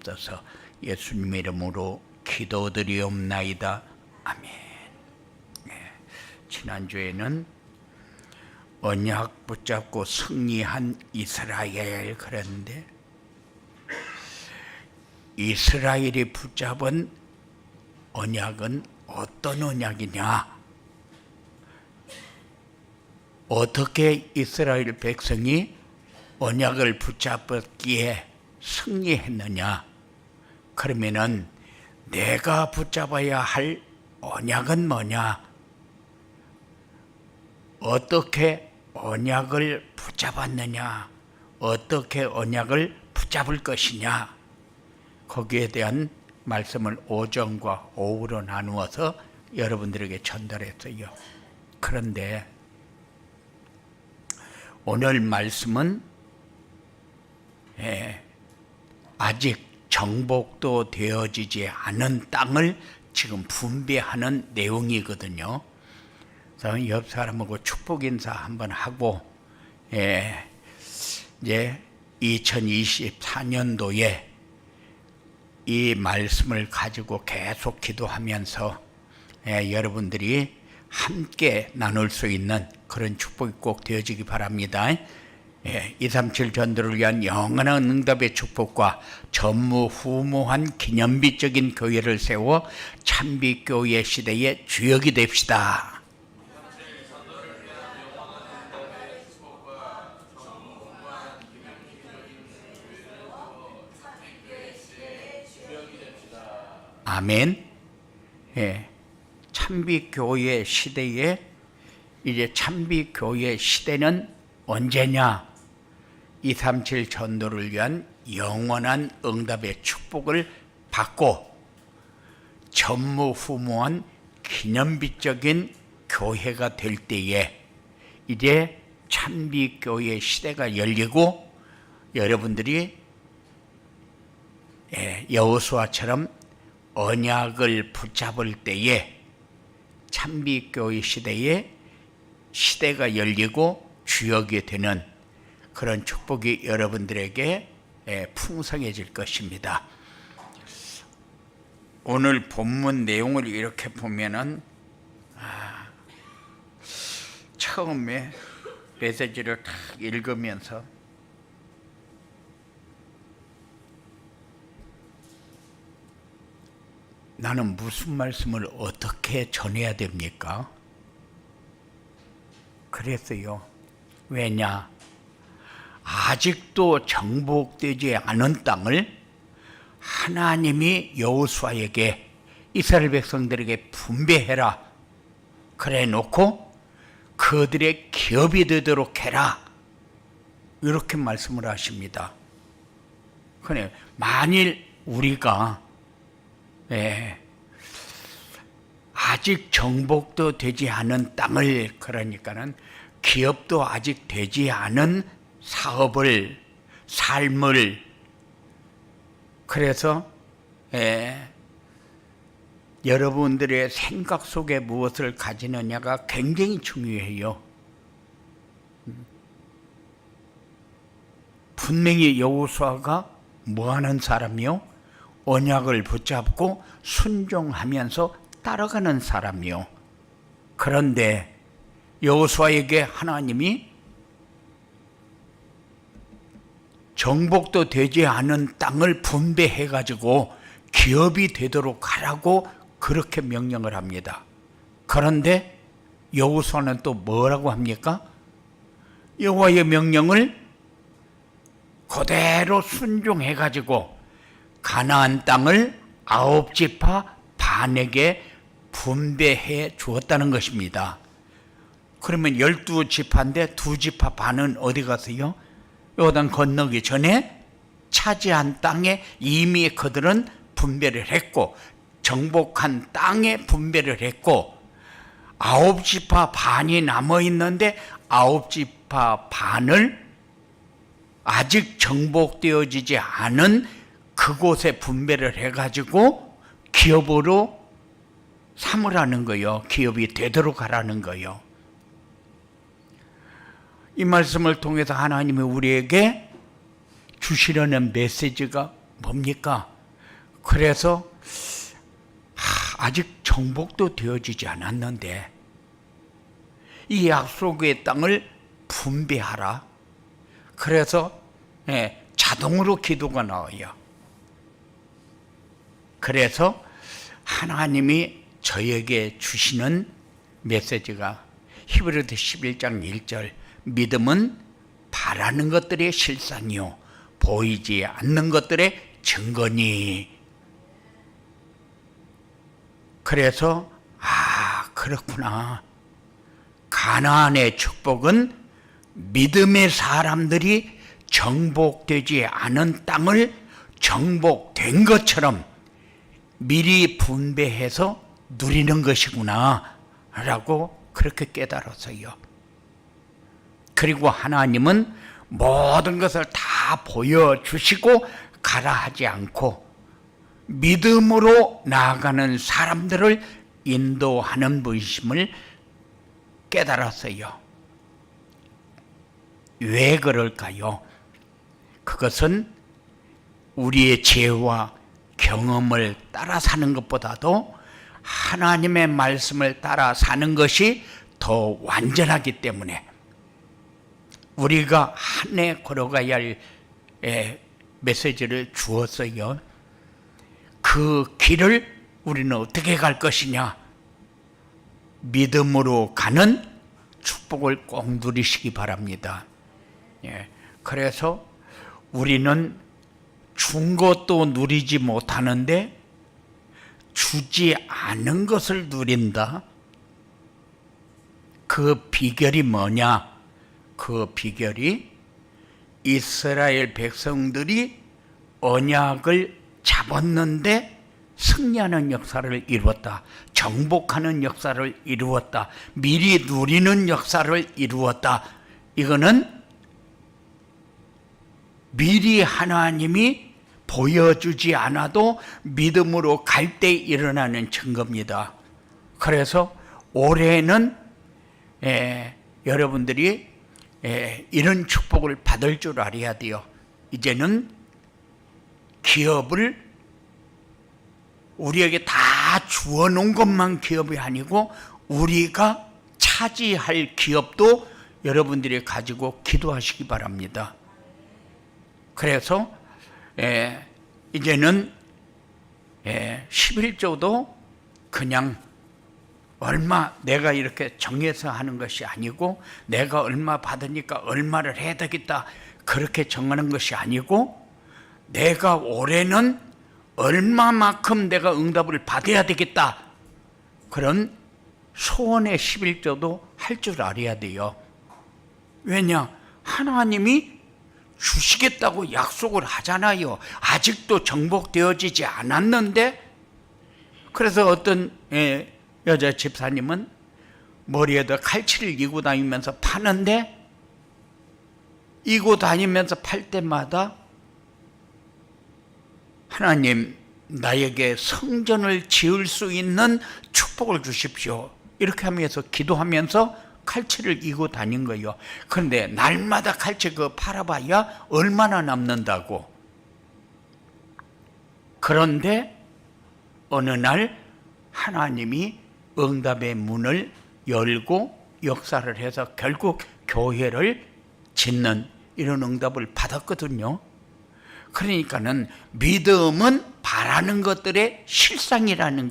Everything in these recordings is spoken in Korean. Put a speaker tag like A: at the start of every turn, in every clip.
A: 주시옵소서. 예수님의 이름으로 기도드리옵나이다. 아멘. 지난주에는 언약 붙잡고 승리한 이스라엘 그랬는데, 이스라엘이 붙잡은 언약은 어떤 언약이냐? 어떻게 이스라엘 백성이 언약을 붙잡았기에 승리했느냐? 그러면은 내가 붙잡아야 할 언약은 뭐냐? 어떻게 언약을 붙잡았느냐? 어떻게 언약을 붙잡을 것이냐? 거기에 대한 말씀을 오전과 오후로 나누어서 여러분들에게 전달했어요. 그런데 오늘 말씀은 아직 정복도 되어지지 않은 땅을 지금 분배하는 내용이거든요. 그래서 옆 사람하고 축복 인사 한번 하고, 이제 2024년도에 이 말씀을 가지고 계속 기도하면서 여러분들이 함께 나눌 수 있는 그런 축복이 꼭 되어지기 바랍니다. 237 전도를 위한 영원한 응답의 축복과 전무후무한 기념비적인 교회를 세워 참빛교회 시대의 주역이 됩시다. 아멘. 참빛교회 시대에, 이제 참빛교회 시대는 언제냐? 237 전도를 위한 영원한 응답의 축복을 받고 전무후무한 기념비적인 교회가 될 때에 이제 참빛교회 시대가 열리고, 여러분들이 여호수아처럼 언약을 붙잡을 때에 참빛교회 시대가 열리고 주역이 되는 그런 축복이 여러분들에게 풍성해질 것입니다. 오늘 본문 내용을 이렇게 보면은, 처음에 메시지를 딱 읽으면서 나는 무슨 말씀을 어떻게 전해야 됩니까? 그랬어요. 왜냐? 아직도 정복되지 않은 땅을 하나님이 여호수아에게, 이스라엘 백성들에게 분배해라 그래 놓고 그들의 기업이 되도록 해라, 이렇게 말씀을 하십니다. 그래, 만일 우리가 아직 정복도 되지 않은 땅을, 그러니까는 기업도 아직 되지 않은 사업을, 삶을, 그래서 여러분들의 생각 속에 무엇을 가지느냐가 굉장히 중요해요. 분명히 여호수아가 뭐하는 사람이요? 언약을 붙잡고 순종하면서 따라가는 사람이요. 그런데 여호수아에게 하나님이 정복도 되지 않은 땅을 분배해가지고 기업이 되도록 하라고 그렇게 명령을 합니다. 그런데 여호수아는 또 뭐라고 합니까? 여호와의 명령을 그대로 순종해가지고 가나안 땅을 9지파 반에게 분배해 주었다는 것입니다. 그러면 12지파인데 2지파 반은 어디 갔어요? 요단 건너기 전에 차지한 땅에 이미 그들은 분배를 했고, 정복한 땅에 분배를 했고, 9지파 반이 남아있는데 9지파 반을 아직 정복되어지지 않은 그곳에 분배를 해가지고 기업으로 삼으라는 거예요. 기업이 되도록 하라는 거예요. 이 말씀을 통해서 하나님이 우리에게 주시려는 메시지가 뭡니까? 그래서 아직 정복도 되어지지 않았는데 이 약속의 땅을 분배하라. 그래서 자동으로 기도가 나와요. 그래서 하나님이 저에게 주시는 메시지가 히브리서 11장 1절, 믿음은 바라는 것들의 실상이요 보이지 않는 것들의 증거니. 그래서 그렇구나. 가나안의 축복은 믿음의 사람들이 정복되지 않은 땅을 정복된 것처럼 미리 분배해서 누리는 것이구나 라고 그렇게 깨달았어요. 그리고 하나님은 모든 것을 다 보여주시고 가라 하지 않고 믿음으로 나아가는 사람들을 인도하는 분이심을 깨달았어요. 왜 그럴까요? 그것은 우리의 지혜와 경험을 따라 사는 것보다도 하나님의 말씀을 따라 사는 것이 더 완전하기 때문에 우리가 한 해 걸어가야 할 메시지를 주었어요. 그 길을 우리는 어떻게 갈 것이냐? 믿음으로 가는 축복을 꼭 누리시기 바랍니다. 그래서 우리는 준 것도 누리지 못하는데 주지 않은 것을 누린다. 그 비결이 뭐냐? 그 비결이 이스라엘 백성들이 언약을 잡았는데 승리하는 역사를 이루었다. 정복하는 역사를 이루었다. 미리 누리는 역사를 이루었다. 이거는 미리 하나님이 보여주지 않아도 믿음으로 갈 때 일어나는 증거입니다. 그래서 올해는 여러분들이 이런 축복을 받을 줄 알아야 돼요. 이제는 기업을 우리에게 다 주어놓은 것만 기업이 아니고 우리가 차지할 기업도 여러분들이 가지고 기도하시기 바랍니다. 그래서 이제는 11조도 그냥 얼마 내가 이렇게 정해서 하는 것이 아니고 내가 얼마 받으니까 얼마를 해야 되겠다 그렇게 정하는 것이 아니고 내가 올해는 얼마만큼 내가 응답을 받아야 되겠다 그런 소원의 11조도 할 줄 알아야 돼요. 왜냐? 하나님이 주시겠다고 약속을 하잖아요. 아직도 정복되어지지 않았는데. 그래서 어떤 여자 집사님은 머리에다 칼치를 이고 다니면서 파는데 이고 다니면서 팔 때마다 하나님 나에게 성전을 지을 수 있는 축복을 주십시오 이렇게 하면서 기도하면서 칼치를 이고 다닌 거예요. 그런데 날마다 칼치 팔아봐야 얼마나 남는다고. 그런데 어느 날 하나님이 응답의 문을 열고 역사를 해서 결국 교회를 짓는 이런 응답을 받았거든요. 그러니까는 믿음은 바라는 것들의 실상이라는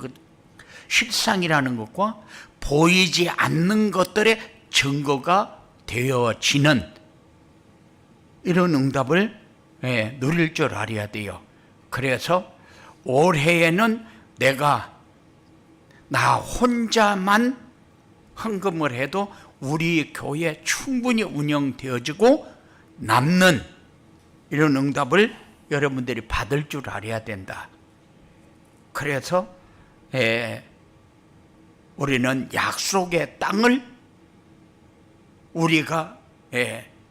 A: 것과 보이지 않는 것들의 증거가 되어지는 이런 응답을 누릴 줄 알아야 돼요. 그래서 올해에는 내가 나 혼자만 헌금을 해도 우리 교회 충분히 운영되어지고 남는 이런 응답을 여러분들이 받을 줄 알아야 된다. 그래서 우리는 약속의 땅을 우리가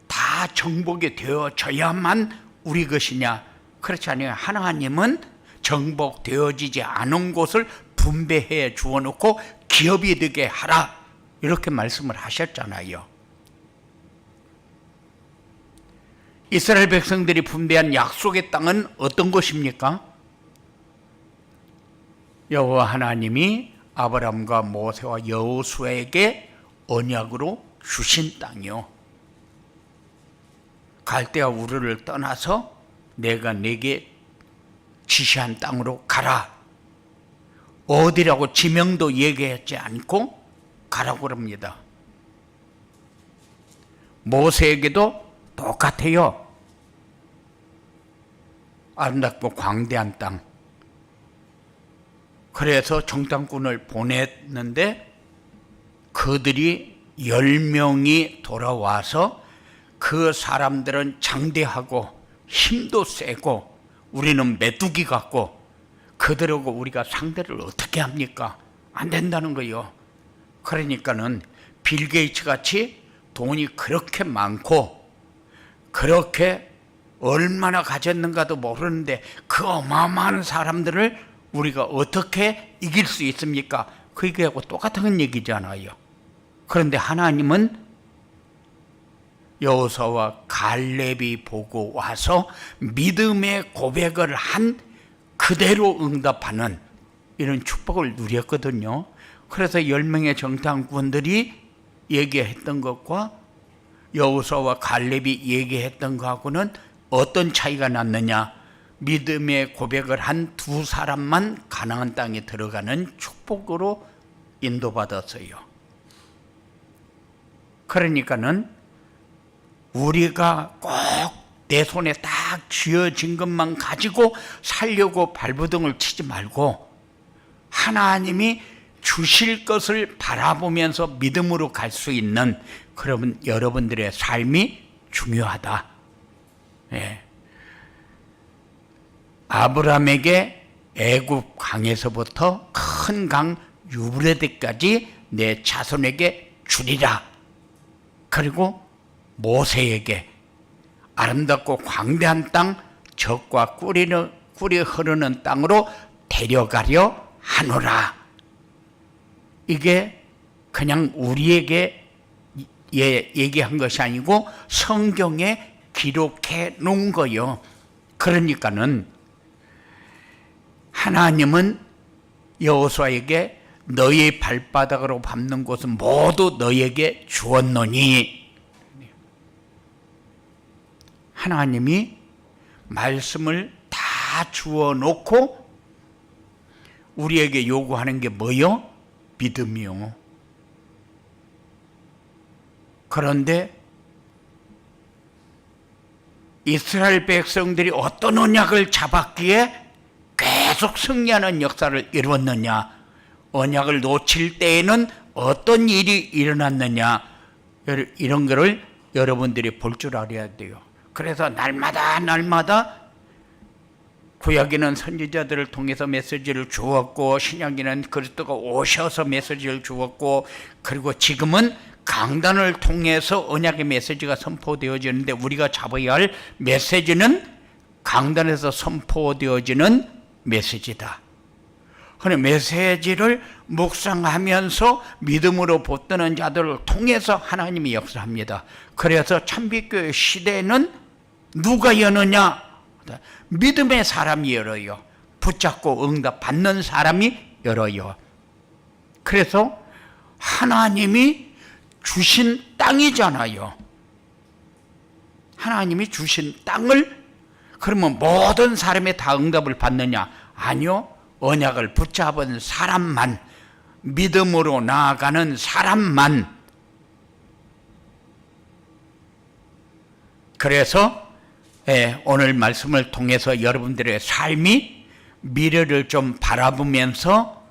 A: 다 정복이 되어져야만 우리 것이냐? 그렇지 않아요. 하나님은 정복되어지지 않은 곳을 분배해 주어놓고 기업이 되게 하라 이렇게 말씀을 하셨잖아요. 이스라엘 백성들이 분배한 약속의 땅은 어떤 곳입니까? 여호와 하나님이 아브라함과 모세와 여호수아에게 언약으로 주신 땅이요, 갈대아 우르를 떠나서 내가 네게 지시한 땅으로 가라. 어디라고 지명도 얘기하지 않고 가라고 합니다. 모세에게도 똑같아요. 아름답고 광대한 땅. 그래서 정탐꾼을 보냈는데 그들이 10명이 돌아와서 그 사람들은 장대하고 힘도 세고 우리는 메뚜기 같고 그들하고 우리가 상대를 어떻게 합니까? 안 된다는 거예요. 그러니까는 빌 게이츠 같이 돈이 그렇게 많고 그렇게 얼마나 가졌는가도 모르는데 그 어마어마한 사람들을 우리가 어떻게 이길 수 있습니까? 그게하고 똑같은 얘기잖아요. 그런데 하나님은 여호수아와 갈렙이 보고 와서 믿음의 고백을 한 그대로 응답하는 이런 축복을 누렸거든요. 그래서 10명의 정탐꾼들이 얘기했던 것과 여호수아와 갈렙이 얘기했던 것하고는 어떤 차이가 났느냐? 믿음의 고백을 한 두 사람만 가나안 땅에 들어가는 축복으로 인도받았어요. 그러니까는 우리가 꼭 내 손에 딱 쥐어진 것만 가지고 살려고 발버둥을 치지 말고 하나님이 주실 것을 바라보면서 믿음으로 갈 수 있는 그런 여러분들의 삶이 중요하다. 예. 아브라함에게 애굽 강에서부터 큰 강 유브라데까지 내 자손에게 주리라. 그리고 모세에게 아름답고 광대한 땅, 젖과 꿀이 흐르는 땅으로 데려가려 하노라. 이게 그냥 우리에게 얘기한 것이 아니고 성경에 기록해 놓은 거예요. 그러니까는 하나님은 여호수아에게 너희 발바닥으로 밟는 곳은 모두 너희에게 주었노니, 하나님이 말씀을 다 주어 놓고 우리에게 요구하는 게 뭐요? 믿음이요. 그런데 이스라엘 백성들이 어떤 언약을 잡았기에 계속 승리하는 역사를 이루었느냐? 언약을 놓칠 때에는 어떤 일이 일어났느냐? 이런 거를 여러분들이 볼 줄 알아야 돼요. 그래서 날마다 구약에는 선지자들을 통해서 메시지를 주었고 신약에는 그리스도가 오셔서 메시지를 주었고 그리고 지금은 강단을 통해서 언약의 메시지가 선포되어지는데 우리가 잡아야 할 메시지는 강단에서 선포되어지는 메시지다. 그런 메시지를 묵상하면서 믿음으로 붙드는 자들을 통해서 하나님이 역사합니다. 그래서 참빛교회 시대는 누가 여느냐? 믿음의 사람이 열어요. 붙잡고 응답 받는 사람이 열어요. 그래서 하나님이 주신 땅이잖아요. 하나님이 주신 땅을 그러면 모든 사람이 다 응답을 받느냐? 아니요. 언약을 붙잡은 사람만, 믿음으로 나아가는 사람만. 그래서 오늘 말씀을 통해서 여러분들의 삶이 미래를 좀 바라보면서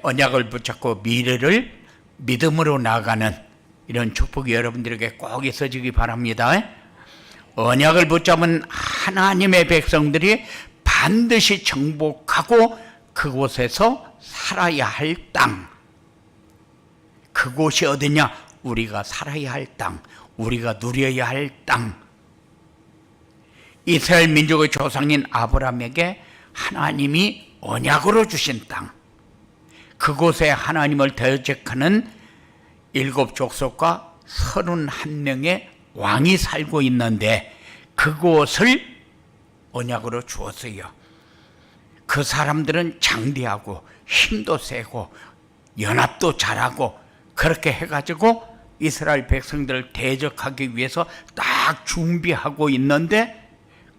A: 언약을 붙잡고 미래를 믿음으로 나아가는 이런 축복이 여러분들에게 꼭 있어지기 바랍니다. 언약을 붙잡은 하나님의 백성들이 반드시 정복하고 그곳에서 살아야 할 땅. 그곳이 어디냐? 우리가 살아야 할 땅, 우리가 누려야 할 땅. 이스라엘 민족의 조상인 아브라함에게 하나님이 언약으로 주신 땅, 그곳에 하나님을 대적하는 7족속과 31명의 왕이 살고 있는데 그곳을 언약으로 주었어요. 그 사람들은 장대하고 힘도 세고 연합도 잘하고 그렇게 해가지고 이스라엘 백성들을 대적하기 위해서 딱 준비하고 있는데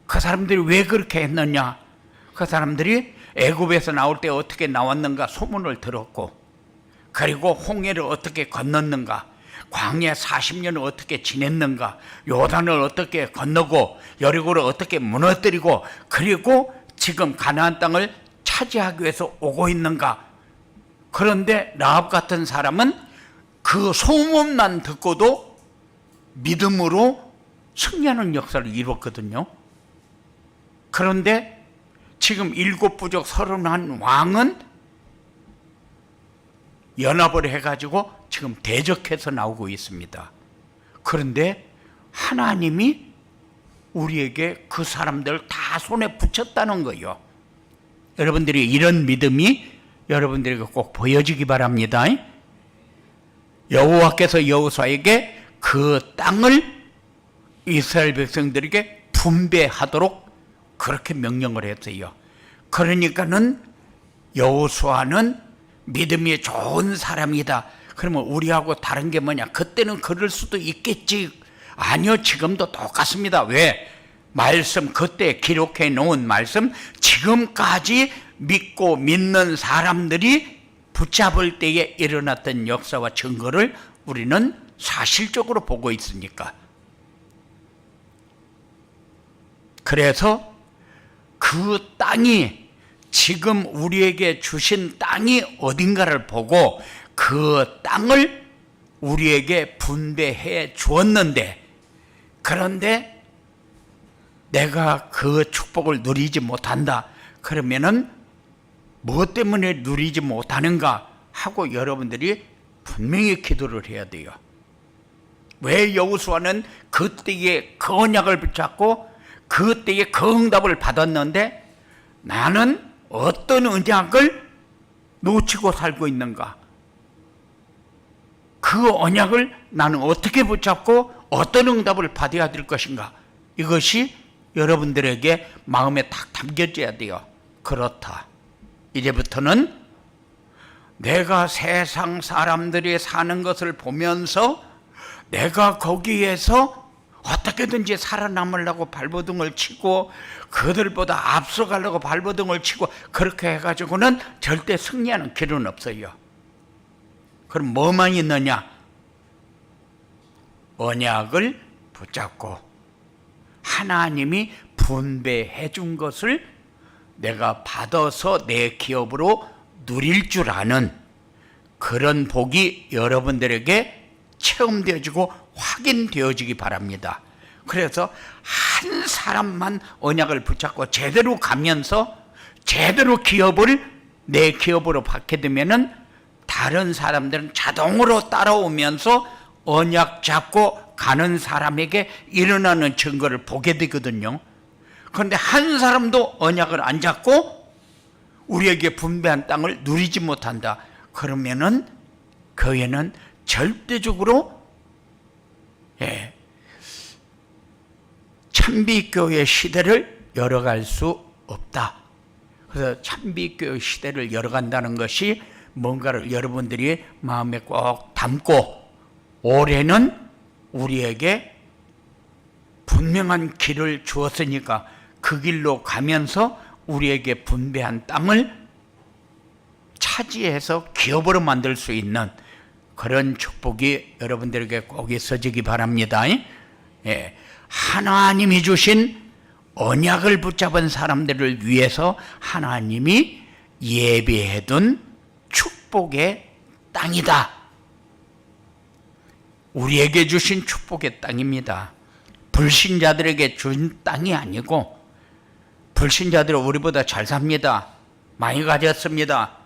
A: 그 사람들이 왜 그렇게 했느냐? 그 사람들이 애굽에서 나올 때 어떻게 나왔는가 소문을 들었고, 그리고 홍해를 어떻게 건넜는가, 광야 40년을 어떻게 지냈는가, 요단을 어떻게 건너고 여리고를 어떻게 무너뜨리고, 그리고 지금 가나안 땅을 차지하기 위해서 오고 있는가. 그런데 라합 같은 사람은 그 소문만 듣고도 믿음으로 승리하는 역사를 이뤘거든요. 그런데 지금 7부족 31왕은 연합을 해가지고 지금 대적해서 나오고 있습니다. 그런데 하나님이 우리에게 그 사람들을 다 손에 붙였다는 거예요. 여러분들이 이런 믿음이 여러분들에게 꼭 보여지기 바랍니다. 여호와께서 여호수아에게 그 땅을 이스라엘 백성들에게 분배하도록 그렇게 명령을 했어요. 그러니까는 여호수아는 믿음이 좋은 사람이다. 그러면 우리하고 다른 게 뭐냐? 그때는 그럴 수도 있겠지. 아니요, 지금도 똑같습니다. 왜? 말씀, 그때 기록해 놓은 말씀, 지금까지 믿고 믿는 사람들이 붙잡을 때에 일어났던 역사와 증거를 우리는 사실적으로 보고 있으니까. 그래서 그 땅이, 지금 우리에게 주신 땅이 어딘가를 보고 그 땅을 우리에게 분배해 주었는데, 그런데 내가 그 축복을 누리지 못한다. 그러면은 무엇 때문에 누리지 못하는가 하고 여러분들이 분명히 기도를 해야 돼요. 왜 여호수아는 그때에 그 언약을 붙잡고 그때에 그 응답을 받았는데 나는 어떤 언약을 놓치고 살고 있는가? 그 언약을 나는 어떻게 붙잡고 어떤 응답을 받아야 될 것인가? 이것이 여러분들에게 마음에 딱 담겨져야 돼요. 그렇다. 이제부터는 내가 세상 사람들이 사는 것을 보면서 내가 거기에서 어떻게든지 살아남으려고 발버둥을 치고 그들보다 앞서가려고 발버둥을 치고 그렇게 해가지고는 절대 승리하는 길은 없어요. 그럼 뭐만 있느냐? 언약을 붙잡고 하나님이 분배해 준 것을 내가 받아서 내 기업으로 누릴 줄 아는 그런 복이 여러분들에게 체험되어지고 확인되어지기 바랍니다. 그래서 한 사람만 언약을 붙잡고 제대로 가면서 제대로 기업을 내 기업으로 받게 되면은 다른 사람들은 자동으로 따라오면서 언약 잡고 가는 사람에게 일어나는 증거를 보게 되거든요. 그런데 한 사람도 언약을 안 잡고 우리에게 분배한 땅을 누리지 못한다. 그러면은 교회는 절대적으로 참비교회 시대를 열어갈 수 없다. 그래서 참비교회 시대를 열어간다는 것이 뭔가를 여러분들이 마음에 꼭 담고 올해는 우리에게 분명한 길을 주었으니까 그 길로 가면서 우리에게 분배한 땅을 차지해서 기업으로 만들 수 있는 그런 축복이 여러분들에게 꼭 있어지기 바랍니다. 하나님이 주신 언약을 붙잡은 사람들을 위해서 하나님이 예비해둔 축복의 땅이다. 우리에게 주신 축복의 땅입니다. 불신자들에게 준 땅이 아니고, 불신자들은 우리보다 잘 삽니다. 많이 가졌습니다.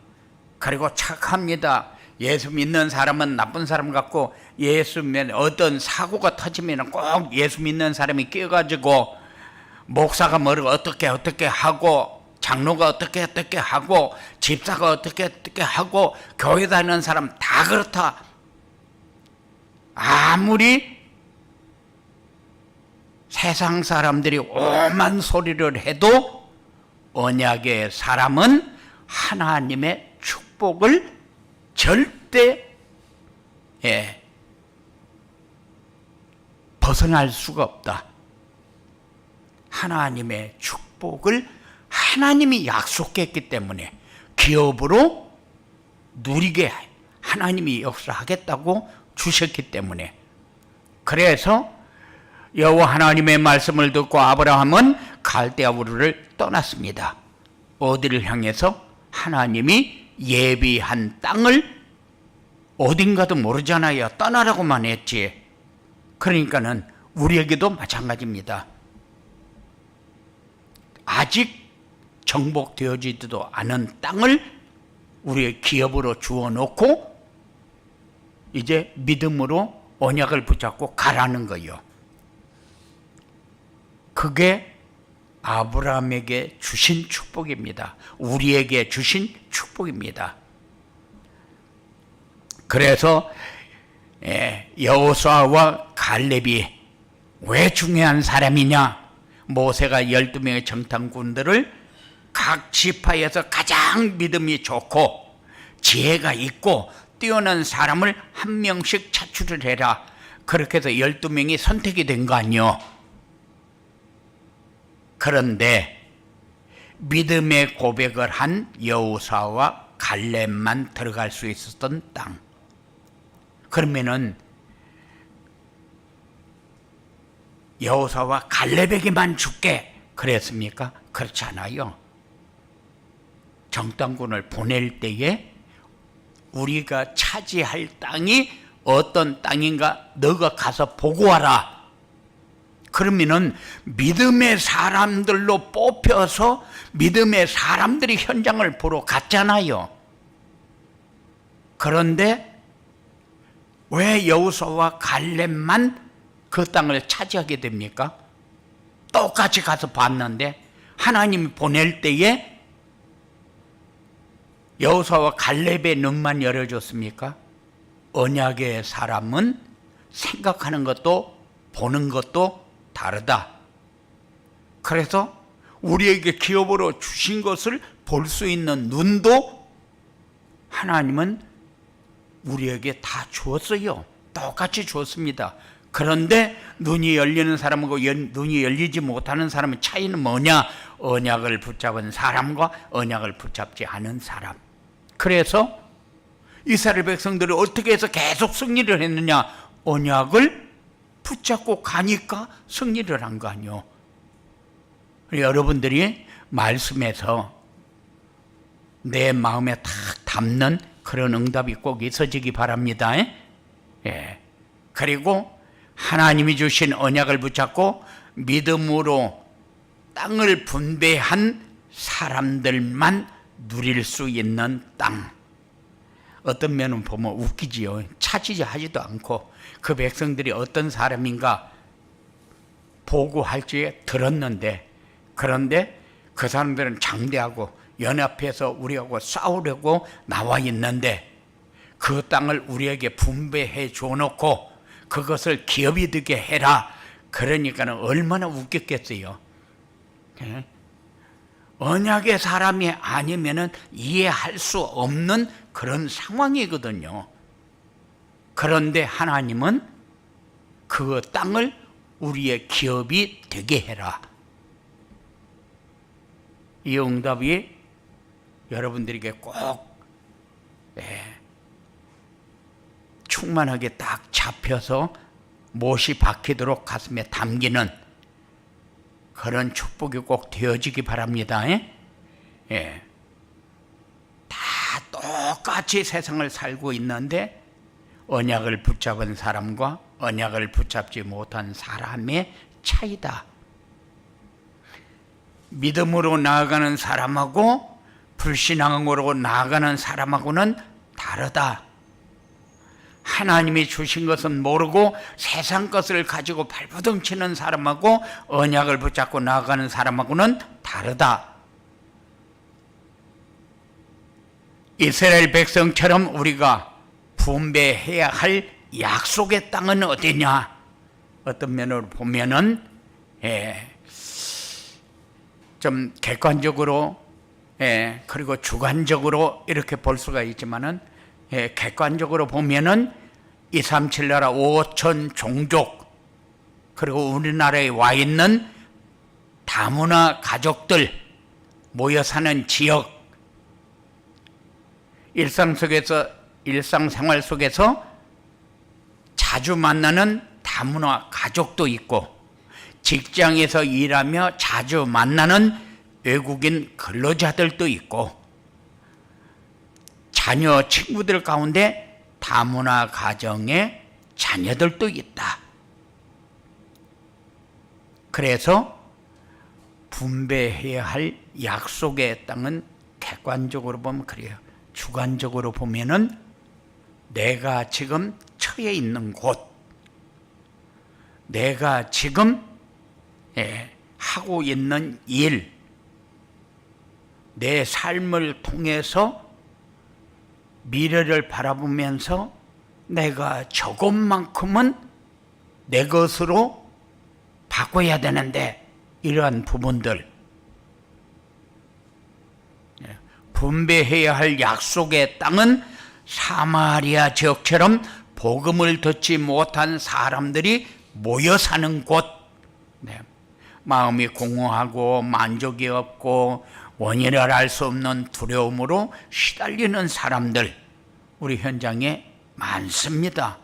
A: 그리고 착합니다. 예수 믿는 사람은 나쁜 사람 같고, 예수 믿는 어떤 사고가 터지면 꼭 예수 믿는 사람이 끼어가지고 목사가 뭐를 어떻게 하고, 장로가 어떻게 하고, 집사가 어떻게 하고, 교회 다니는 사람 다 그렇다. 아무리 세상 사람들이 오만 소리를 해도 언약의 사람은 하나님의 축복을 절대 벗어날 수가 없다. 하나님의 축복을 하나님이 약속했기 때문에 기업으로 누리게 하나님이 역사하겠다고 주셨기 때문에, 그래서 여호와 하나님의 말씀을 듣고 아브라함은 갈대아 우르를 떠났습니다. 어디를 향해서? 하나님이 예비한 땅을, 어딘가도 모르잖아요. 떠나라고만 했지. 그러니까는 우리에게도 마찬가지입니다. 아직 정복되어지지도 않은 땅을 우리의 기업으로 주어놓고 이제 믿음으로 언약을 붙잡고 가라는 거예요. 그게 아브라함에게 주신 축복입니다. 우리에게 주신 축복입니다. 그래서 여호수아와 갈렙이 왜 중요한 사람이냐? 모세가 12명의 정탐꾼들을 각 지파에서 가장 믿음이 좋고 지혜가 있고 뛰어난 사람을 한 명씩 차출을 해라. 그렇게 해서 12명이 선택이 된 거 아니요. 그런데 믿음의 고백을 한 여호수아와 갈렙만 들어갈 수 있었던 땅. 그러면은 여호수아와 갈렙에게만 줄게 그랬습니까? 그렇지 않아요. 정탐꾼을 보낼 때에 우리가 차지할 땅이 어떤 땅인가 너가 가서 보고 와라. 그러면은 믿음의 사람들로 뽑혀서 믿음의 사람들이 현장을 보러 갔잖아요. 그런데 왜 여호수아와 갈렙만 그 땅을 차지하게 됩니까? 똑같이 가서 봤는데 하나님이 보낼 때에 여호수아와 갈렙의 눈만 열어줬습니까? 언약의 사람은 생각하는 것도 보는 것도 다르다. 그래서 우리에게 기업으로 주신 것을 볼 수 있는 눈도 하나님은 우리에게 다 주었어요. 똑같이 주었습니다. 그런데 눈이 열리는 사람하고 눈이 열리지 못하는 사람의 차이는 뭐냐? 언약을 붙잡은 사람과 언약을 붙잡지 않은 사람. 그래서 이스라엘 백성들이 어떻게 해서 계속 승리를 했느냐? 언약을 붙잡고 가니까 승리를 한 거 아니요. 여러분들이 말씀에서 내 마음에 탁 담는 그런 응답이 꼭 있어지기 바랍니다. 그리고 하나님이 주신 언약을 붙잡고 믿음으로 땅을 분배한 사람들만 누릴 수 있는 땅. 어떤 면은 보면 웃기지요. 차지하지도 않고 그 백성들이 어떤 사람인가 보고 할지 들었는데, 그런데 그 사람들은 장대하고 연합해서 우리하고 싸우려고 나와 있는데 그 땅을 우리에게 분배해 줘놓고 그것을 기업이 되게 해라. 그러니까는 얼마나 웃겼겠어요. 언약의 사람이 아니면은 이해할 수 없는 그런 상황이거든요. 그런데 하나님은 그 땅을 우리의 기업이 되게 해라. 이 응답이 여러분들에게 꼭 충만하게 딱 잡혀서 못이 박히도록 가슴에 담기는 그런 축복이 꼭 되어지기 바랍니다. 다 똑같이 세상을 살고 있는데 언약을 붙잡은 사람과 언약을 붙잡지 못한 사람의 차이다. 믿음으로 나아가는 사람하고 불신앙으로 나아가는 사람하고는 다르다. 하나님이 주신 것은 모르고 세상 것을 가지고 발버둥치는 사람하고 언약을 붙잡고 나아가는 사람하고는 다르다. 이스라엘 백성처럼 우리가 분배해야 할 약속의 땅은 어디냐? 어떤 면으로 보면은 좀 객관적으로 그리고 주관적으로 이렇게 볼 수가 있지만은 객관적으로 보면은 237 나라 5천 종족 그리고 우리나라에 와 있는 다문화 가족들 모여 사는 지역 일상생활 속에서 자주 만나는 다문화 가족도 있고 직장에서 일하며 자주 만나는 외국인 근로자들도 있고 자녀 친구들 가운데 다문화 가정의 자녀들도 있다. 그래서 분배해야 할 약속의 땅은 객관적으로 보면 그래요. 주관적으로 보면은 내가 지금 처해 있는 곳, 내가 지금 하고 있는 일, 내 삶을 통해서 미래를 바라보면서 내가 저것만큼은 내 것으로 바꿔야 되는데 이러한 부분들 분배해야 할 약속의 땅은 사마리아 지역처럼 복음을 듣지 못한 사람들이 모여 사는 곳, 마음이 공허하고 만족이 없고 원인을 알 수 없는 두려움으로 시달리는 사람들 우리 현장에 많습니다.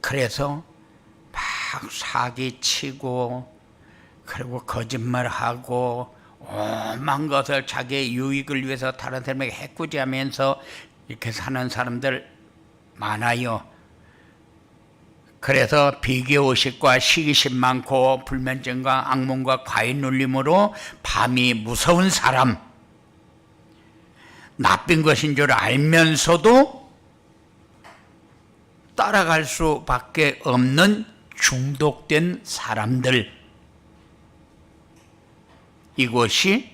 A: 그래서 막 사기치고 그리고 거짓말하고 오만 것을 자기의 유익을 위해서 다른 사람에게 해코지하면서 이렇게 사는 사람들 많아요. 그래서 비교의식과 시기심 많고 불면증과 악몽과 과잉 눌림으로 밤이 무서운 사람, 나쁜 것인 줄 알면서도 따라갈 수밖에 없는 중독된 사람들, 이것이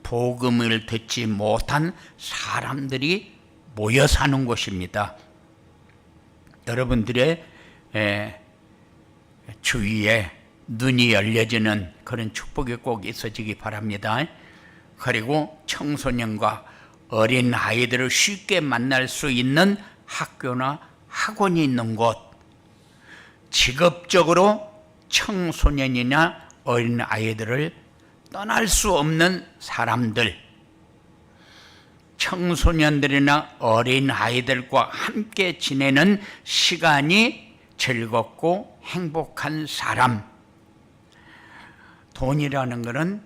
A: 복음을 듣지 못한 사람들이 모여 사는 곳입니다. 여러분들의 주위에 눈이 열려지는 그런 축복이 꼭 있어지기 바랍니다. 그리고 청소년과 어린 아이들을 쉽게 만날 수 있는 학교나 학원이 있는 곳, 직업적으로 청소년이나 어린 아이들을 떠날 수 없는 사람들, 청소년들이나 어린 아이들과 함께 지내는 시간이 즐겁고 행복한 사람. 돈이라는 것은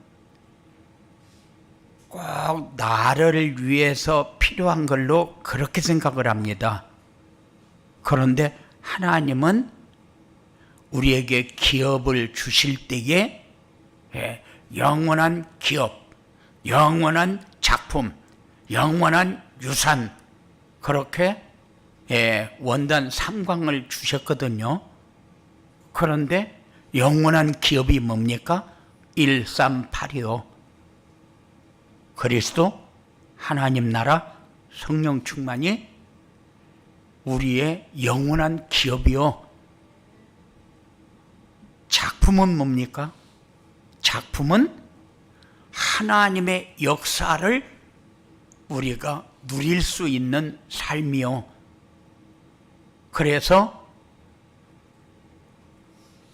A: 꼭 나를 위해서 필요한 걸로 그렇게 생각을 합니다. 그런데 하나님은 우리에게 기업을 주실 때에 영원한 기업, 영원한 작품, 영원한 유산, 그렇게 원단 3광을 주셨거든요. 그런데 영원한 기업이 뭡니까? 138이요. 그리스도, 하나님 나라, 성령 충만이 우리의 영원한 기업이요. 작품은 뭡니까? 작품은 하나님의 역사를 우리가 누릴 수 있는 삶이요. 그래서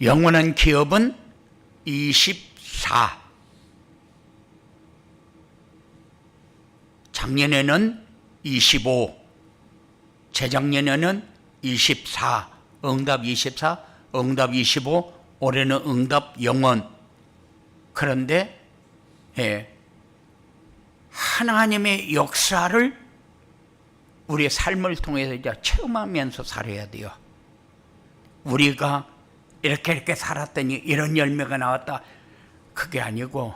A: 영원한 기업은 24, 작년에는 25, 재작년에는 24, 응답 24, 응답 25, 올해는 응답 영원. 그런데 하나님의 역사를 우리의 삶을 통해서 이제 체험하면서 살아야 돼요. 우리가 이렇게 살았더니 이런 열매가 나왔다, 그게 아니고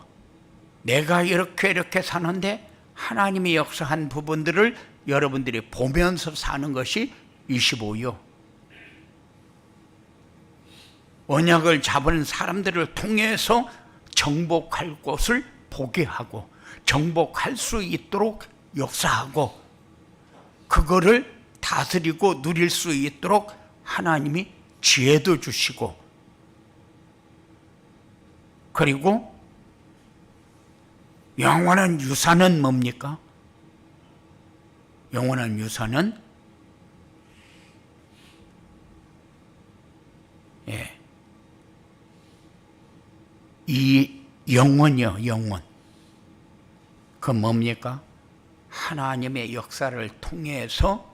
A: 내가 이렇게 사는데 하나님의 역사한 부분들을 여러분들이 보면서 사는 것이 25요. 언약을 잡은 사람들을 통해서 정복할 곳을 보게 하고 정복할 수 있도록 역사하고 그거를 다스리고 누릴 수 있도록 하나님이 지혜도 주시고, 그리고 영원한 유산은 뭡니까? 영원한 유산은 이 영원이요, 영원. 그 뭡니까? 하나님의 역사를 통해서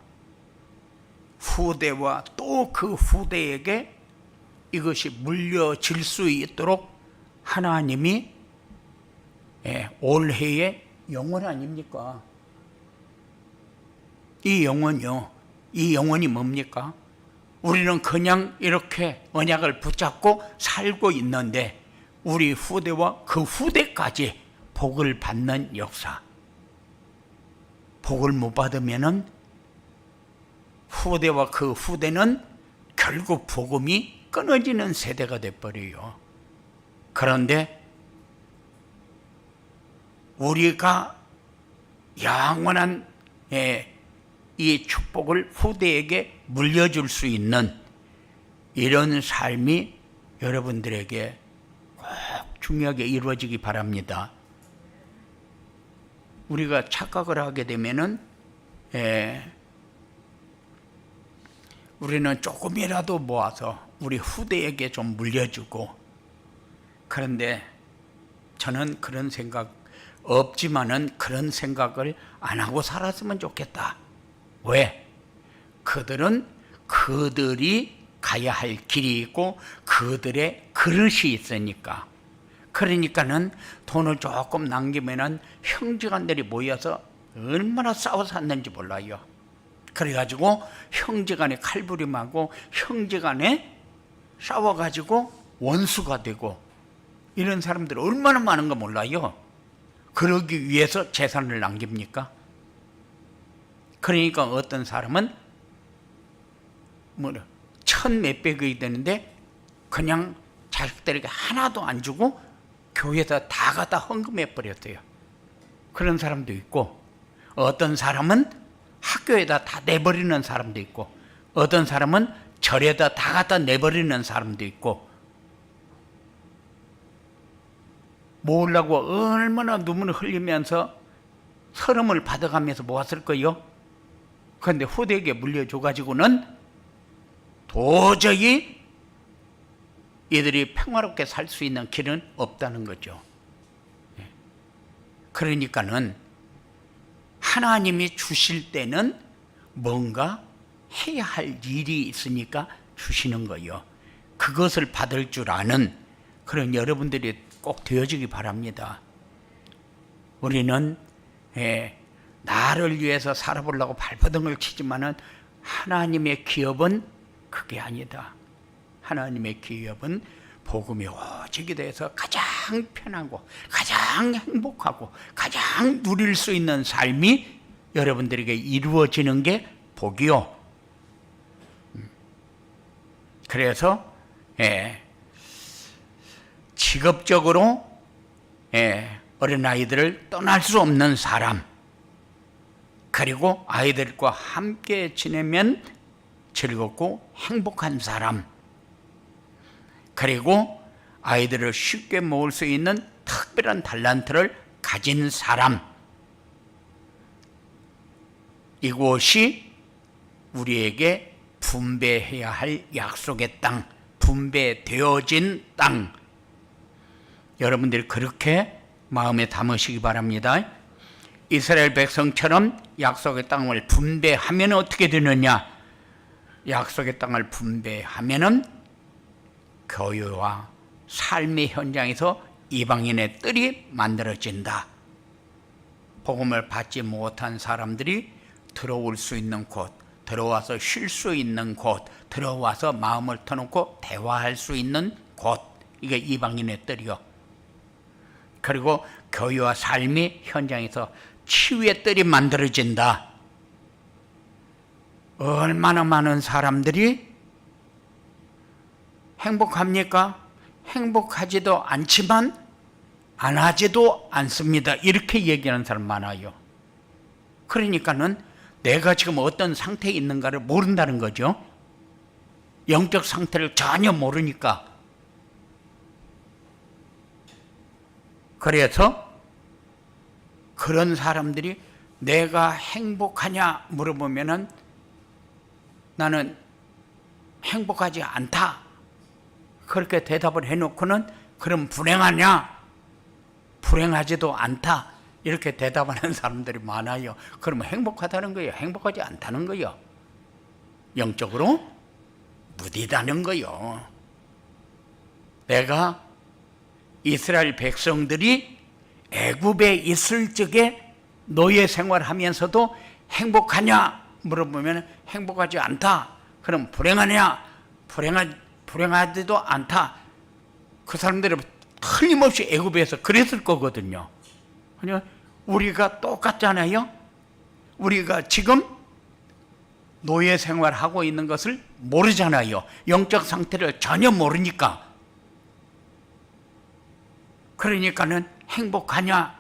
A: 후대와 또 그 후대에게 이것이 물려질 수 있도록 하나님이 올해의 영원 아닙니까? 이 영원이요. 이 영원이 뭡니까? 우리는 그냥 이렇게 언약을 붙잡고 살고 있는데 우리 후대와 그 후대까지 복을 받는 역사. 복을 못 받으면은 후대와 그 후대는 결국 복음이 끊어지는 세대가 돼버려요. 그런데 우리가 영원한 이 축복을 후대에게 물려줄 수 있는 이런 삶이 여러분들에게 꼭 중요하게 이루어지기 바랍니다. 우리가 착각을 하게 되면은 우리는 조금이라도 모아서 우리 후대에게 좀 물려주고, 그런데 저는 그런 생각 없지만은 그런 생각을 안 하고 살았으면 좋겠다. 왜? 그들은 그들이 가야 할 길이 있고 그들의 그릇이 있으니까. 그러니까는 돈을 조금 남기면은 형제간들이 모여서 얼마나 싸워 샀는지 몰라요. 그래가지고 형제간에 칼부림하고 형제간에 싸워가지고 원수가 되고 이런 사람들 얼마나 많은가 몰라요. 그러기 위해서 재산을 남깁니까? 그러니까 어떤 사람은 천 몇백억이 되는데 그냥 자식들에게 하나도 안 주고 교회에다 다 갖다 헌금해 버렸어요. 그런 사람도 있고, 어떤 사람은 학교에다 다 내버리는 사람도 있고, 어떤 사람은 절에다 다 갖다 내버리는 사람도 있고, 모으려고 얼마나 눈물을 흘리면서 서름을 받아가면서 모았을 거요. 그런데 후대에게 물려줘가지고는 도저히 이들이 평화롭게 살 수 있는 길은 없다는 거죠. 그러니까는 하나님이 주실 때는 뭔가 해야 할 일이 있으니까 주시는 거예요. 그것을 받을 줄 아는 그런 여러분들이 꼭 되어지기 바랍니다. 우리는 나를 위해서 살아보려고 발버둥을 치지만은 하나님의 기업은 그게 아니다. 하나님의 기업은 복음이 오직에 대해서 가장 편하고 가장 행복하고 가장 누릴 수 있는 삶이 여러분들에게 이루어지는 게 복이요. 그래서 직업적으로 어린아이들을 떠날 수 없는 사람, 그리고 아이들과 함께 지내면 즐겁고 행복한 사람, 그리고 아이들을 쉽게 모을 수 있는 특별한 달란트를 가진 사람, 이곳이 우리에게 분배해야 할 약속의 땅, 분배되어진 땅, 여러분들이 그렇게 마음에 담으시기 바랍니다. 이스라엘 백성처럼 약속의 땅을 분배하면 어떻게 되느냐? 약속의 땅을 분배하면은 교회와 삶의 현장에서 이방인의 뜰이 만들어진다. 복음을 받지 못한 사람들이 들어올 수 있는 곳, 들어와서 쉴 수 있는 곳, 들어와서 마음을 터놓고 대화할 수 있는 곳, 이게 이방인의 뜰이요. 그리고 교회와 삶의 현장에서 치유의 뜰이 만들어진다. 얼마나 많은 사람들이 행복합니까? 행복하지도 않지만 안 하지도 않습니다. 이렇게 얘기하는 사람 많아요. 그러니까는 내가 지금 어떤 상태에 있는가를 모른다는 거죠. 영적 상태를 전혀 모르니까. 그래서 그런 사람들이 내가 행복하냐 물어보면은 나는 행복하지 않다. 그렇게 대답을 해놓고는 그럼 불행하냐? 불행하지도 않다. 이렇게 대답하는 사람들이 많아요. 그러면 행복하다는 거예요? 행복하지 않다는 거예요? 영적으로 무디다는 거예요. 내가 이스라엘 백성들이 애굽에 있을 적에 노예 생활하면서도 행복하냐 물어보면 행복하지 않다. 그럼 불행하냐? 불행하지도 않다. 그 사람들은 틀림없이 애굽에서 그랬을 거거든요. 우리가 똑같잖아요. 우리가 지금 노예 생활하고 있는 것을 모르잖아요. 영적 상태를 전혀 모르니까. 그러니까는 행복하냐?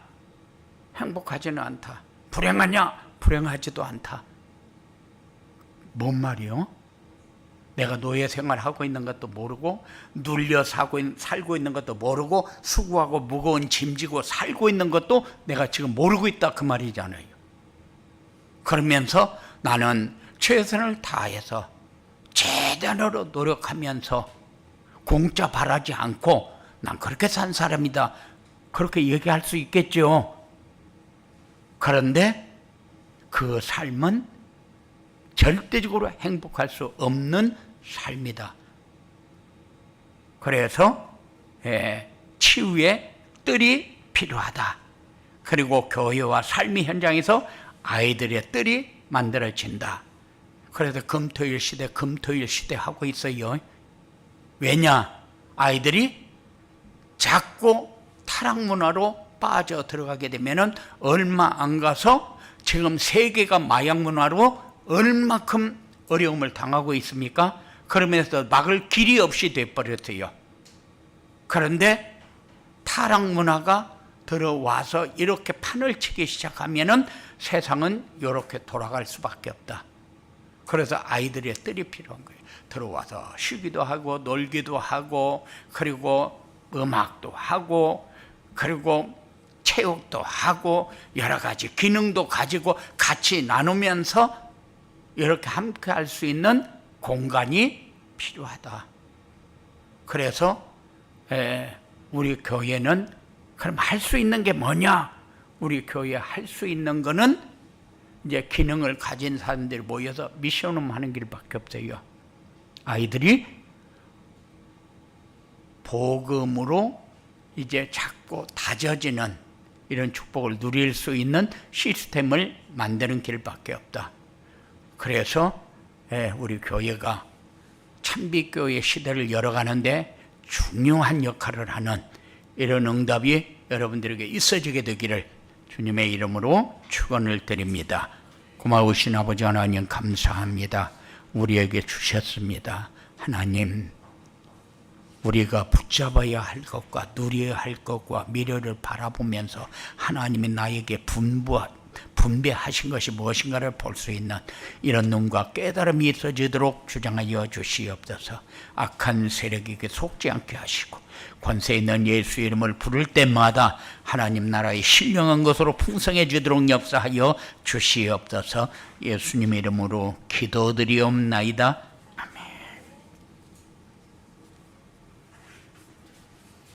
A: 행복하지는 않다. 불행하냐? 불행하지도 않다. 뭔 말이요? 내가 노예 생활하고 있는 것도 모르고 눌려 살고 있는 것도 모르고 수고하고 무거운 짐지고 살고 있는 것도 내가 지금 모르고 있다 그 말이잖아요. 그러면서 나는 최선을 다해서 최대한으로 노력하면서 공짜 바라지 않고 난 그렇게 산 사람이다. 그렇게 얘기할 수 있겠죠. 그런데 그 삶은 절대적으로 행복할 수 없는 삶이다. 그래서 치유의 뜰이 필요하다. 그리고 교회와 삶의 현장에서 아이들의 뜰이 만들어진다. 그래서 금토일 시대 하고 있어요. 왜냐? 아이들이 자꾸 타락 문화로 빠져 들어가게 되면은 얼마 안 가서 지금 세계가 마약 문화로 얼마큼 어려움을 당하고 있습니까? 그러면서 막을 길이 없이 돼버렸어요. 그런데 타락 문화가 들어와서 이렇게 판을 치기 시작하면은 세상은 이렇게 돌아갈 수밖에 없다. 그래서 아이들의 뜰이 필요한 거예요. 들어와서 쉬기도 하고 놀기도 하고 그리고 음악도 하고 그리고 체육도 하고 여러 가지 기능도 가지고 같이 나누면서 이렇게 함께 할 수 있는 공간이 필요하다. 그래서 우리 교회는 그럼 할 수 있는 게 뭐냐? 우리 교회 할 수 있는 거는 이제 기능을 가진 사람들이 모여서 미션을 하는 길밖에 없어요. 아이들이 복음으로 이제 자꾸 다져지는 이런 축복을 누릴 수 있는 시스템을 만드는 길밖에 없다. 그래서 우리 교회가 참빛교회 시대를 열어가는데 중요한 역할을 하는 이런 응답이 여러분들에게 있어지게 되기를 주님의 이름으로 축원을 드립니다. 고마우신 아버지 하나님 감사합니다. 우리에게 주셨습니다. 하나님, 우리가 붙잡아야 할 것과 누려야 할 것과 미래를 바라보면서 하나님이 나에게 분배하신 것이 무엇인가를 볼 수 있는 이런 눈과 깨달음이 있어지도록 주장하여 주시옵소서. 악한 세력에게 속지 않게 하시고 권세 있는 예수 이름을 부를 때마다 하나님 나라의 신령한 것으로 풍성해지도록 역사하여 주시옵소서. 예수님의 이름으로 기도드리옵나이다.